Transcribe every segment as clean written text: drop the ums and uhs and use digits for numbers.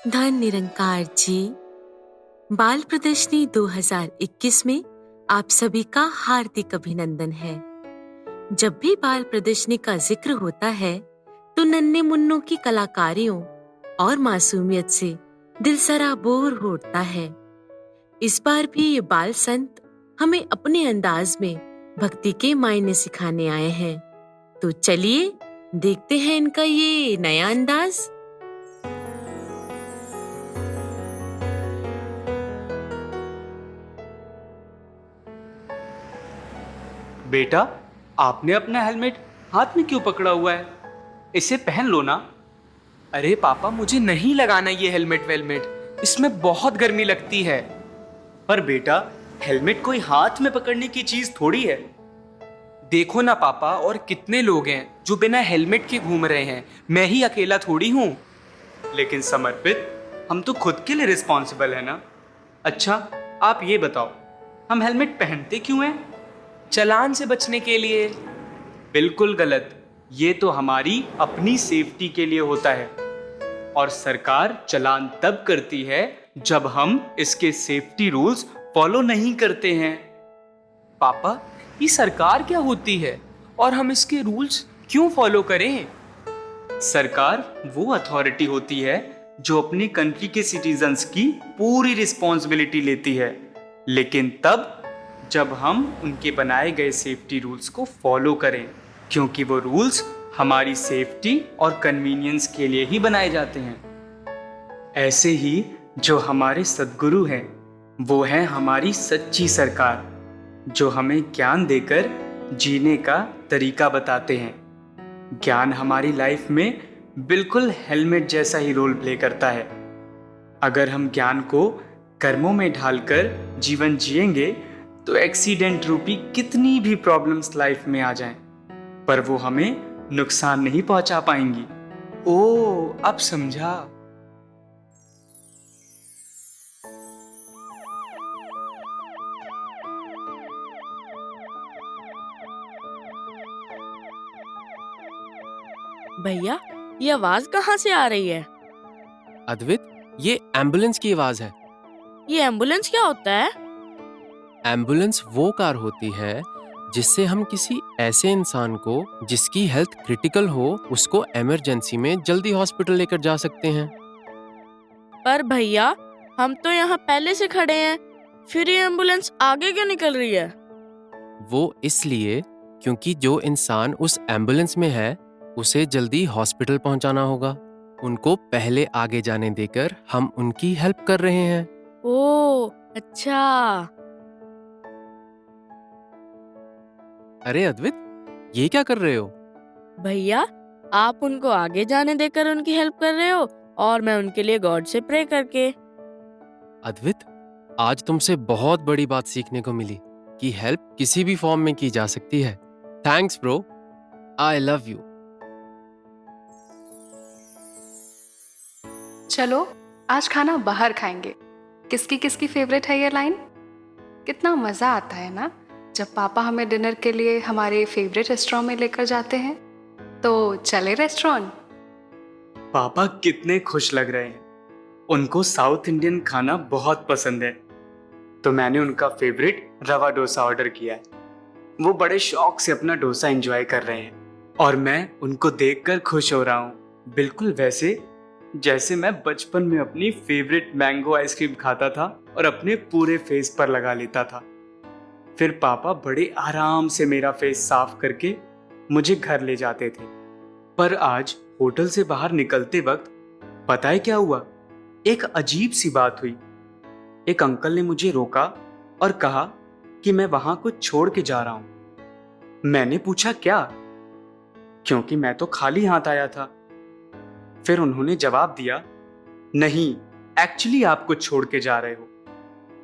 धन निरंकार जी, बाल प्रदर्शनी 2021 में आप सभी का हार्दिक अभिनंदन है। जब भी बाल प्रदर्शनी का जिक्र होता है तो नन्हे मुन्नों की कलाकारियों और मासूमियत से दिल सराबोर हो उठता है। इस बार भी ये बाल संत हमें अपने अंदाज में भक्ति के मायने सिखाने आए हैं। तो चलिए देखते हैं इनका ये नया अंदाज। बेटा, आपने अपना हेलमेट हाथ में क्यों पकड़ा हुआ है? इसे पहन लो ना। अरे पापा, मुझे नहीं लगाना ये हेलमेट वेलमेट, इसमें बहुत गर्मी लगती है। पर बेटा, हेलमेट कोई हाथ में पकड़ने की चीज थोड़ी है। देखो ना पापा, और कितने लोग हैं जो बिना हेलमेट के घूम रहे हैं, मैं ही अकेला थोड़ी हूँ। लेकिन समर्पित, हम तो खुद के लिए रिस्पॉन्सिबल है ना। अच्छा, आप ये बताओ, हम हेलमेट पहनते क्यों हैं? चालान से बचने के लिए। बिल्कुल गलत। ये तो हमारी अपनी सेफ्टी के लिए होता है, और सरकार चालान तब करती है जब हम इसके सेफ्टी रूल्स फॉलो नहीं करते हैं। पापा, ये सरकार क्या होती है और हम इसके रूल्स क्यों फॉलो करें? सरकार वो अथॉरिटी होती है जो अपनी कंट्री के सिटीजन्स की पूरी रिस्पॉन्सिबिलिटी लेती है, लेकिन तब जब हम उनके बनाए गए सेफ्टी रूल्स को फॉलो करें, क्योंकि वो रूल्स हमारी सेफ्टी और कन्वीनियंस के लिए ही बनाए जाते हैं। ऐसे ही जो हमारे सद्गुरु हैं, वो हैं हमारी सच्ची सरकार, जो हमें ज्ञान देकर जीने का तरीका बताते हैं। ज्ञान हमारी लाइफ में बिल्कुल हेलमेट जैसा ही रोल प्ले करता है। अगर हम ज्ञान को कर्मों में ढालकर जीवन जिएंगे तो एक्सीडेंट रूपी कितनी भी प्रॉब्लम्स लाइफ में आ जाएं, पर वो हमें नुकसान नहीं पहुंचा पाएंगी। ओह, अब समझा। भैया, ये आवाज कहाँ से आ रही है? अद्वित, ये एम्बुलेंस की आवाज है। ये एम्बुलेंस क्या होता है? एम्बुलेंस वो कार होती है जिससे हम किसी ऐसे इंसान को जिसकी हेल्थ क्रिटिकल हो, उसको इमरजेंसी में जल्दी हॉस्पिटल लेकर जा सकते हैं। पर भैया, हम तो यहाँ पहले से खड़े हैं, फिर ये एम्बुलेंस आगे क्यों निकल रही है? वो इसलिए क्योंकि जो इंसान उस एम्बुलेंस में है उसे जल्दी हॉस्पिटल पहुंचाना होगा। उनको पहले आगे जाने देकर हम उनकी हेल्प कर रहे हैं। ओह, अच्छा। अरे अद्वित, ये क्या कर रहे हो? भैया, आप उनको आगे जाने देकर उनकी हेल्प कर रहे हो और मैं उनके लिए गॉड से प्रे करके। अद्वित, आज तुमसे बहुत बड़ी बात सीखने को मिली कि हेल्प किसी भी फॉर्म में की जा सकती है। Thanks bro, I love you. चलो आज खाना बाहर खाएंगे। किसकी किसकी फेवरेट है ये लाइन? कितना मज़ा आता है ना जब पापा हमें डिनर के लिए हमारे फेवरेट रेस्टोरेंट में लेकर जाते हैं। तो चले रेस्टोरेंट। पापा कितने खुश लग रहे हैं। उनको साउथ इंडियन खाना बहुत पसंद है, तो मैंने उनका फेवरेट रवा डोसा ऑर्डर किया है। वो बड़े शौक से अपना डोसा एंजॉय कर रहे हैं और मैं उनको देखकर खुश हो रहा हूँ, बिल्कुल वैसे जैसे मैं बचपन में अपनी फेवरेट मैंगो आइसक्रीम खाता था और अपने पूरे फेस पर लगा लेता था। फिर पापा बड़े आराम से मेरा फेस साफ करके मुझे घर ले जाते थे। पर आज होटल से बाहर निकलते वक्त पता है क्या हुआ? एक अजीब सी बात हुई। एक अंकल ने मुझे रोका और कहा कि मैं वहां कुछ छोड़ के जा रहा हूं। मैंने पूछा क्या, क्योंकि मैं तो खाली हाथ आया था। फिर उन्होंने जवाब दिया, नहीं, एक्चुअली आप कुछ छोड़ के जा रहे हो।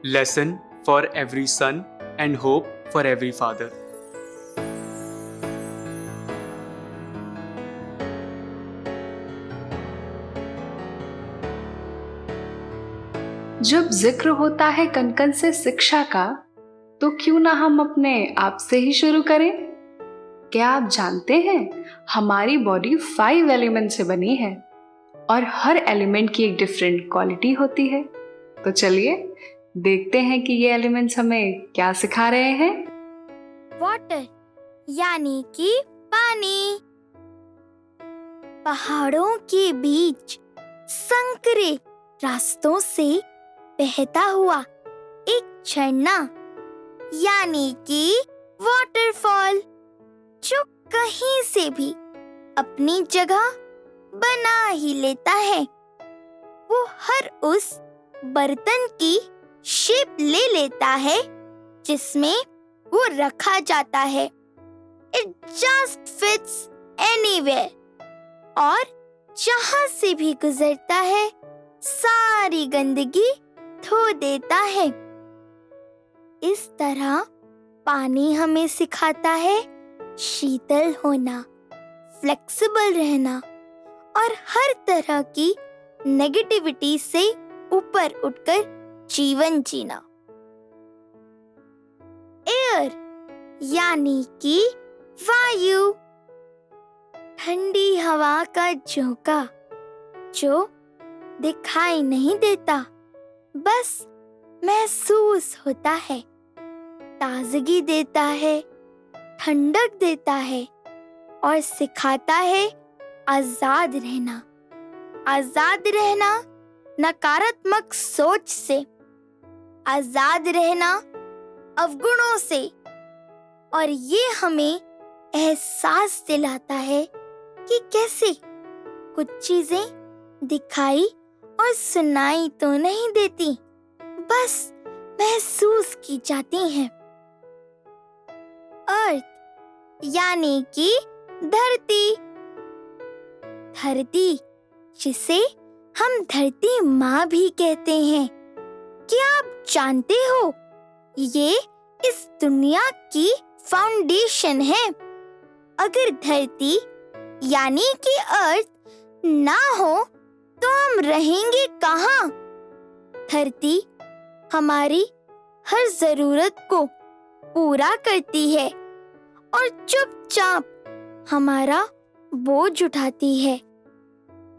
Lesson for every son and hope for every father. जब जिक्र होता है कनकन से शिक्षा का, तो क्यों ना हम अपने आप से ही शुरू करें। क्या आप जानते हैं हमारी बॉडी 5 एलिमेंट से बनी है। और हर एलिमेंट की एक डिफरेंट क्वालिटी होती है। तो चलिए देखते हैं कि ये एलिमेंट्स हमें क्या सिखा रहे हैं। वाटर यानी कि पानी। पहाड़ों के बीच संकरे रास्तों से बहता हुआ एक झरना यानी कि वाटरफॉल, जो कहीं से भी अपनी जगह बना ही लेता है। वो हर उस बर्तन की शेप ले लेता है जिसमें वो रखा जाता है। It just fits anywhere, और जहां से भी गुजरता है सारी गंदगी धो देता है। इस तरह पानी हमें सिखाता है शीतल होना, फ्लेक्सिबल रहना और हर तरह की नेगेटिविटी से ऊपर उठकर जीवन जीना। एयर यानी कि वायु, ठंडी हवा का झोंका जो दिखाई नहीं देता, बस महसूस होता है, ताजगी देता है, ठंडक देता है और सिखाता है आजाद रहना। आजाद रहना नकारात्मक सोच से, आजाद रहना अवगुणों से, और ये हमें एहसास दिलाता है कि कैसे कुछ चीजें दिखाई और सुनाई तो नहीं देती, बस महसूस की जाती हैं। अर्थ यानी कि धरती। धरती जिसे हम धरती माँ भी कहते हैं। क्या आप जानते हो, ये इस दुनिया की फाउंडेशन है। अगर धरती यानी कि अर्थ ना हो तो हम रहेंगे कहाँ? धरती हमारी हर जरूरत को पूरा करती है और चुपचाप हमारा बोझ उठाती है।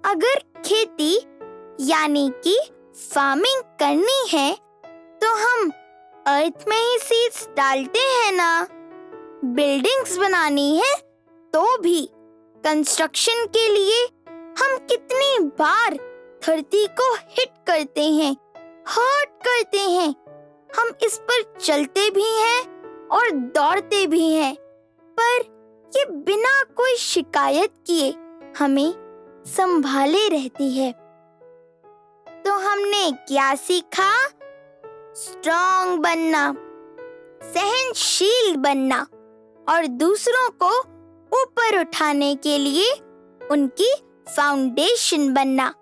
अगर खेती यानी कि फार्मिंग करनी है तो हम अर्थ में ही सीड्स डालते हैं ना। बिल्डिंग्स बनानी है तो भी कंस्ट्रक्शन के लिए हम कितनी बार धरती को हिट करते हैं, हर्ट करते हैं। हम इस पर चलते भी हैं और दौड़ते भी हैं, पर ये बिना कोई शिकायत किए हमें संभाले रहती है। तो हमने क्या सीखा? स्ट्रॉन्ग बनना, सहनशील बनना और दूसरों को ऊपर उठाने के लिए उनकी फाउंडेशन बनना।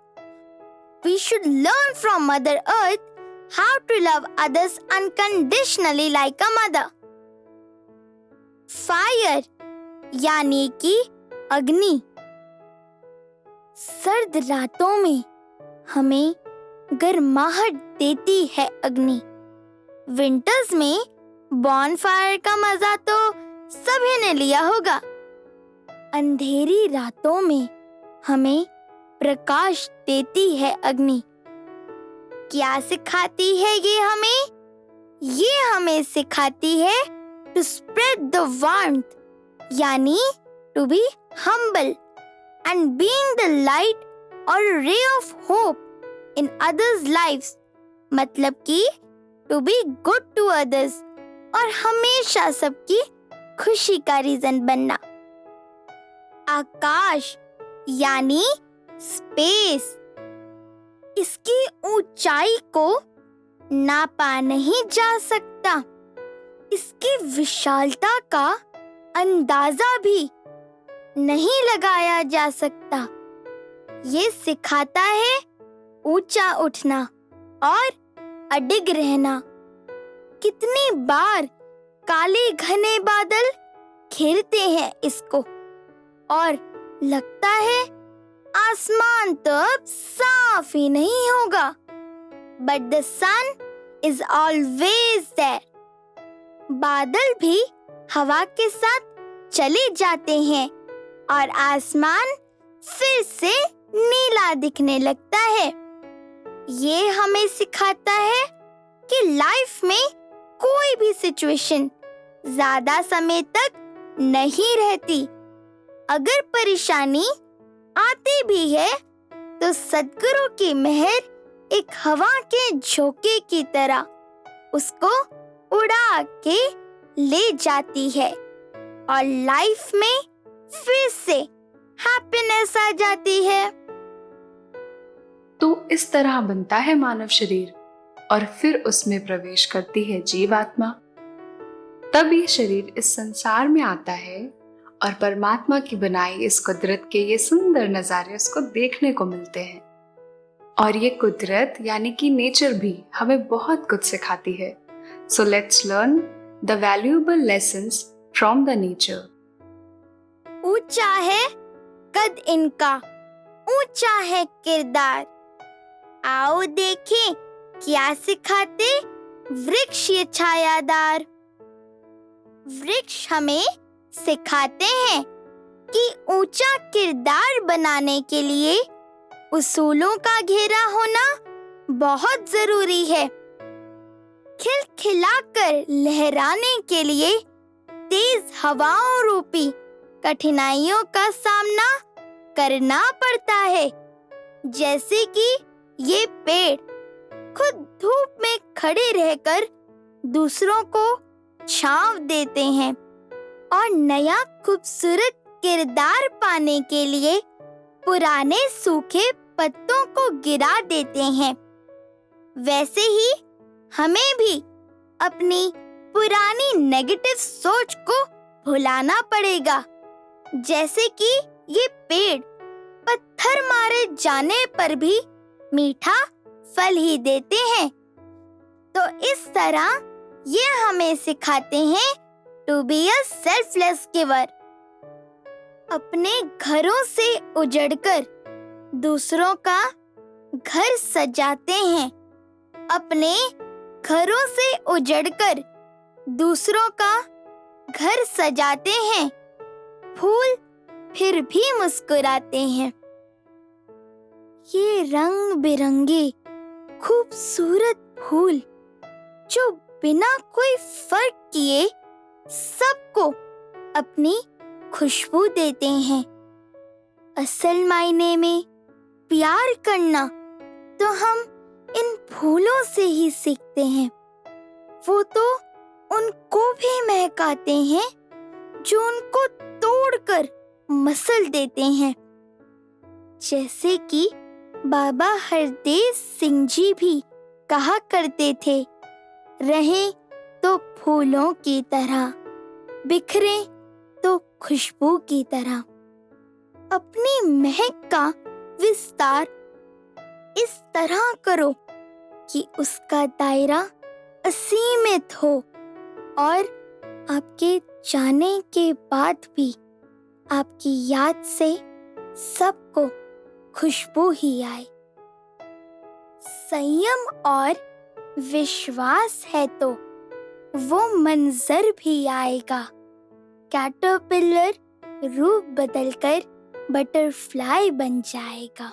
We should learn from Mother Earth how to love others unconditionally like a mother. Fire यानी कि अग्नि। सर्द रातों में हमें गर्माहट देती है अग्नि। विंटर्स में बॉनफायर का मजा तो सभी ने लिया होगा। अंधेरी रातों में हमें प्रकाश देती है अग्नि। क्या सिखाती है ये हमें? ये हमें सिखाती है टू स्प्रेड द वार्मथ, यानी to be humble and being the light और ray of hope in others lives. मतलब कि to be good to others और हमेशा सबकी खुशी का रीजन बनना। आकाश यानी स्पेस। इसकी ऊंचाई को नापा नहीं जा सकता, इसकी विशालता का अंदाजा भी नहीं लगाया जा सकता। ये सिखाता है ऊंचा उठना और अडिग रहना। कितनी बार काले घने बादल घेरते हैं इसको और लगता है आसमान तो अब साफ ही नहीं होगा, but the sun is always there. बादल भी हवा के साथ चले जाते हैं और आसमान फिर से नीला दिखने लगता है। ये हमें सिखाता है कि लाइफ में कोई भी सिचुएशन ज्यादा समय तक नहीं रहती। अगर परेशानी आती भी है तो सद्गुरु की मेहर एक हवा के झोंके की तरह उसको उड़ा के ले जाती है और लाइफ में फिर से हैप्पीनेस आ जाती है। तो इस तरह बनता है मानव शरीर और फिर उसमें प्रवेश करती है जीवात्मा। तब ये शरीर इस संसार में आता है और परमात्मा की बनाई इस कुदरत के ये सुंदर नजारे उसको देखने को मिलते हैं। और ये कुदरत यानी कि नेचर भी हमें बहुत कुछ सिखाती है। So let's learn the valuable lessons from the nature. ऊंचा है कद इनका, ऊंचा है किरदार। आओ देखें क्या सिखाते वृक्ष ये छायादार। वृक्ष हमें सिखाते हैं कि ऊंचा किरदार बनाने के लिए उसूलों का घेरा होना बहुत जरूरी है। खिलखिलाकर लहराने के लिए तेज हवाओं रूपी कठिनाइयों का सामना करना पड़ता है। जैसे कि ये पेड़ खुद धूप में खड़े रहकर दूसरों को छांव देते हैं और नया खूबसूरत किरदार पाने के लिए पुराने सूखे पत्तों को गिरा देते हैं। वैसे ही हमें भी अपनी पुरानी नेगेटिव सोच को भुलाना पड़ेगा। जैसे कि ये पेड़ पत्थर मारे जाने पर भी मीठा फल ही देते हैं, तो इस तरह ये हमें सिखाते हैं to be a selfless giver. अपने घरों से उजड़कर दूसरों का घर सजाते हैं। अपने घरों से उजड़कर दूसरों का घर सजाते हैं। फूल फिर भी मुस्कुराते हैं। ये रंग बिरंगे खूबसूरत फूल जो बिना कोई फर्क किए सबको अपनी खुशबू देते हैं। असल मायने में प्यार करना तो हम इन फूलों से ही सीखते हैं। वो तो उनको भी महकाते हैं जो उनको तोड़कर मसल देते हैं। जैसे कि बाबा हरदेव सिंह जी भी कहा करते थे, रहें तो फूलों की तरह, बिखरें तो खुशबू की तरह। अपनी महक का विस्तार इस तरह करो कि उसका दायरा असीमित हो और आपके जाने के बाद भी आपकी याद से सबको खुशबू ही आए। संयम और विश्वास है तो वो मंजर भी आएगा। कैटरपिलर रूप बदलकर बटरफ्लाई बन जाएगा।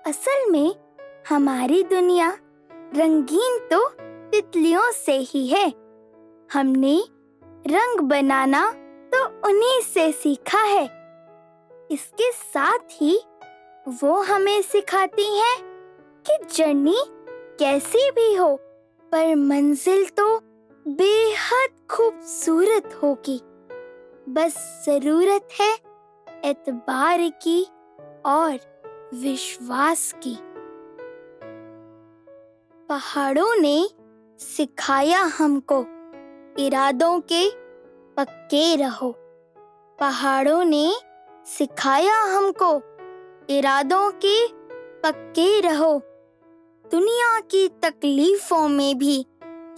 असल में हमारी दुनिया रंगीन तो तितलियों से ही है। हमने रंग बनाना तो उन्हीं से सीखा है। इसके साथ ही वो हमें सिखाती हैं कि जर्नी कैसी भी हो पर मंजिल तो बेहद खूबसूरत होगी। बस जरूरत है एतबार की और विश्वास की। पहाड़ों ने सिखाया हमको इरादों के पक्के रहो। पहाड़ों ने सिखाया हमको इरादों के पक्के रहो। दुनिया की तकलीफों में भी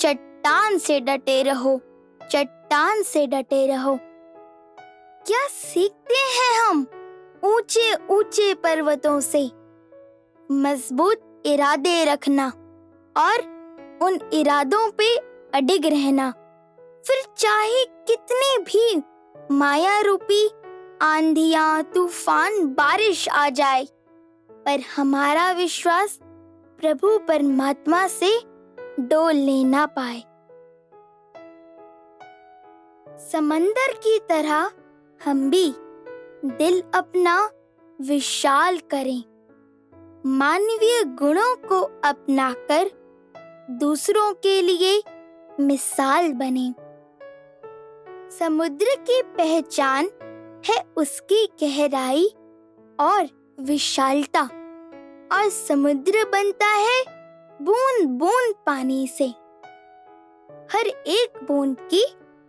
चट्टान से डटे रहो, चट्टान से डटे रहो। क्या सीखते हैं हम ऊंचे ऊंचे पर्वतों से? मजबूत इरादे रखना और उन इरादों पे अडिग रहना। फिर चाहे कितने भी माया रूपी आंधियां, तूफान, बारिश आ जाए, पर हमारा विश्वास प्रभु परमात्मा से डोलने ना पाए। समंदर की तरह हम भी दिल अपना विशाल करें, मानवीय गुणों को अपनाकर दूसरों के लिए मिसाल बने। समुद्र की पहचान है उसकी गहराई और विशालता, और समुद्र बनता है बूंद बूंद पानी से। हर एक बूंद की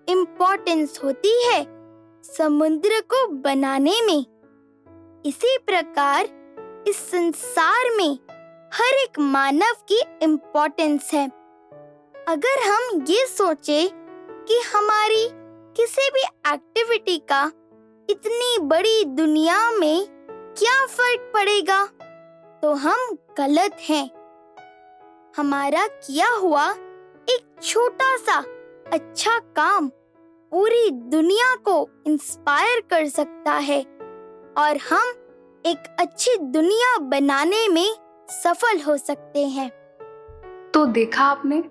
इम्पोर्टेंस होती है समुद्र को बनाने में। इसी प्रकार इस संसार में हर एक मानव की इम्पोर्टेंस है। अगर हम ये सोचे कि हमारी किसी भी एक्टिविटी का इतनी बड़ी दुनिया में क्या फर्क पड़ेगा, तो हम गलत हैं। हमारा किया हुआ एक छोटा सा अच्छा काम पूरी दुनिया को इंस्पायर कर सकता है, और हम एक अच्छी दुनिया बनाने में सफल हो सकते हैं। तो देखा आपने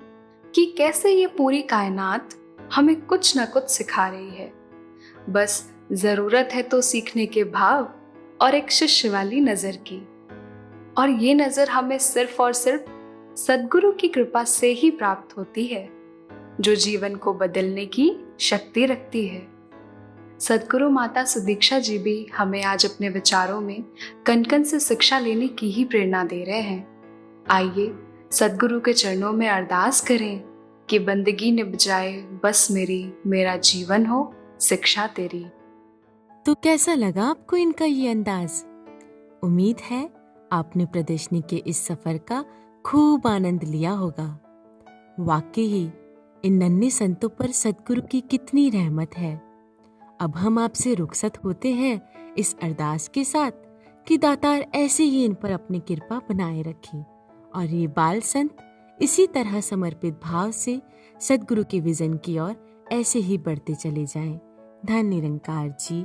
कि कैसे ये पूरी कायनात हमें कुछ न कुछ सिखा रही है। बस जरूरत है तो सीखने के भाव और एक शिष्य वाली नजर की, और ये नजर हमें सिर्फ और सिर्फ सद्गुरु की कृपा से ही प्राप्त होती है, जो जीवन को बदलने की शक्ति रखती है। सद्गुरु माता सुदीक्षा जी भी हमें आज अपने विचारों में कण कण से शिक्षा लेने की ही प्रेरणा दे रहे हैं। आइए सद्गुरु के चरणों में अरदास करें कि बंदगी निभ जाए बस मेरी, मेरा जीवन हो शिक्षा तेरी। तो कैसा लगा आपको इनका ये अंदाज? उम्मीद है आपने प्रदर्शनी के इस सफर का खूब आनंद लिया होगा। वाकई ही इन नन्हे संतों पर सद्गुरु की कितनी रहमत है। अब हम आपसे रुखसत होते हैं इस अरदास के साथ कि दातार ऐसे ही इन पर अपनी कृपा बनाए रखें, और ये बाल संत इसी तरह समर्पित भाव से सद्गुरु के विजन की ओर ऐसे ही बढ़ते चले जाएं। धन्य निरंकार जी।